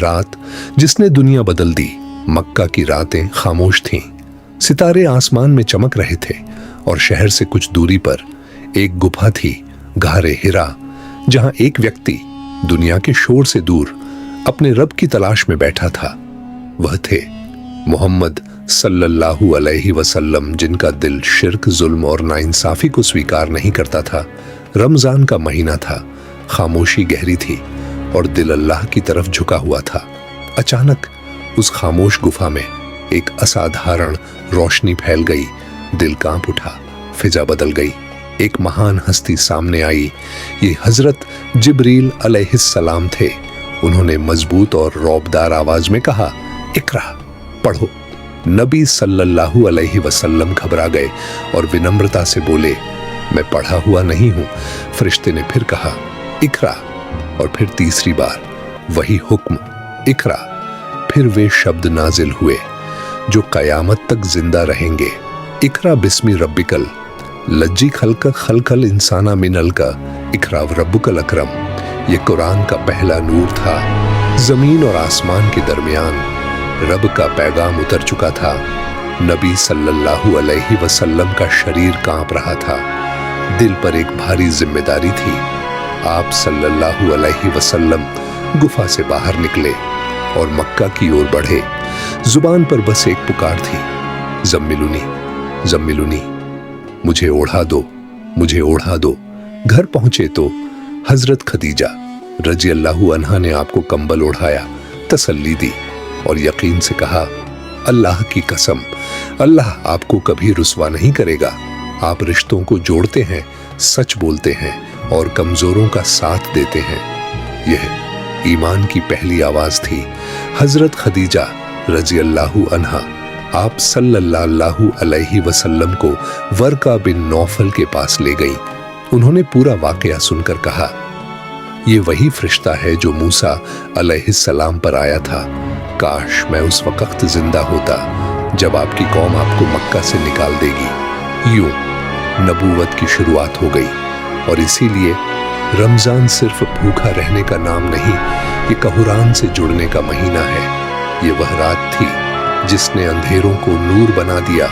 रात जिसने दुनिया बदल दी। मक्का की रातें खामोश थीं, सितारे आसमान में चमक रहे थे और शहर से कुछ दूरी पर एक गुफा थी, गारे हिरा, जहां एक व्यक्ति दुनिया के शोर से दूर अपने रब की तलाश में बैठा था। वह थे मोहम्मद सल्लल्लाहु अलैहि वसल्लम, जिनका दिल शिर्क, जुल्म और नाइंसाफी को स्वीकार नहीं करता था। रमजान का महीना था, खामोशी गहरी थी और दिल अल्लाह की तरफ झुका हुआ था। अचानक उस खामोश गुफा में एक असाधारण रोशनी फैल गई। दिल कांप उठा, फिजा बदल गई। एक महान हस्ती सामने आई। ये हजरत जिब्रील अलैहिस्सलाम थे। उन्होंने मजबूत और रौबदार आवाज में कहा, इकरा, पढ़ो। नबी सल्लल्लाहु अलैहि वसल्लम घबरा गए और विनम्रता से बोले, मैं पढ़ा हुआ नहीं हूं। फरिश्ते ने फिर कहा, इकरा, और फिर तीसरी बार वही हुक्म, इकरा। फिर वे शब्द नाजिल हुए जो कयामत तक जिंदा रहेंगे। इकरा बिस्मि रब्बिकल लज्जी खल्क खलकल इंसाना मिनल का इकरा रब्बुकल अकरम। ये कुरान का पहला नूर था। जमीन और आसमान के दरमियान रब का पैगाम उतर चुका था। नबी सल्लल्लाहु अलैहि वसल्लम का शरीर कांप रहा था। दिल पर एक भारी जिम्मेदारी थी। आप सल्लल्लाहु अलैहि वसल्लम गुफा से बाहर निकले और मक्का की ओर बढ़े। जुबान पर बस एक पुकार थी, जम्मिलुनी, जम्मिलुनी, मुझे ओढ़ा दो, मुझे ओढ़ा दो। घर पहुंचे तो हजरत खदीजा रजी अल्लाहु अन्हा ने आपको कंबल ओढ़ाया, तसल्ली दी और यकीन से कहा, अल्लाह की कसम, अल्लाह आपको कभी रुस्वा नहीं करेगा। आप रिश्तों को जोड़ते हैं, सच बोलते हैं और कमजोरों का साथ देते हैं। यह ईमान की पहली आवाज थी। हजरत खदीजा रजी अल्लाहु अन्हा आप सल्लल्लाहु अलैहि वसल्लम को वर्का बिन नौफल के पास ले गई। उन्होंने पूरा वाकया सुनकर कहा, ये वही फरिश्ता है जो मूसा अलैहिस्सलाम पर आया था। काश मैं उस वक्त जिंदा होता जब आपकी कौम आपको मक्का से निकाल देगी। यूं नबूवत की शुरुआत हो गई और इसीलिए रमजान सिर्फ भूखा रहने का नाम नहीं, ये कुरान से जुड़ने का महीना है। ये वह रात थी जिसने अंधेरों को नूर बना दिया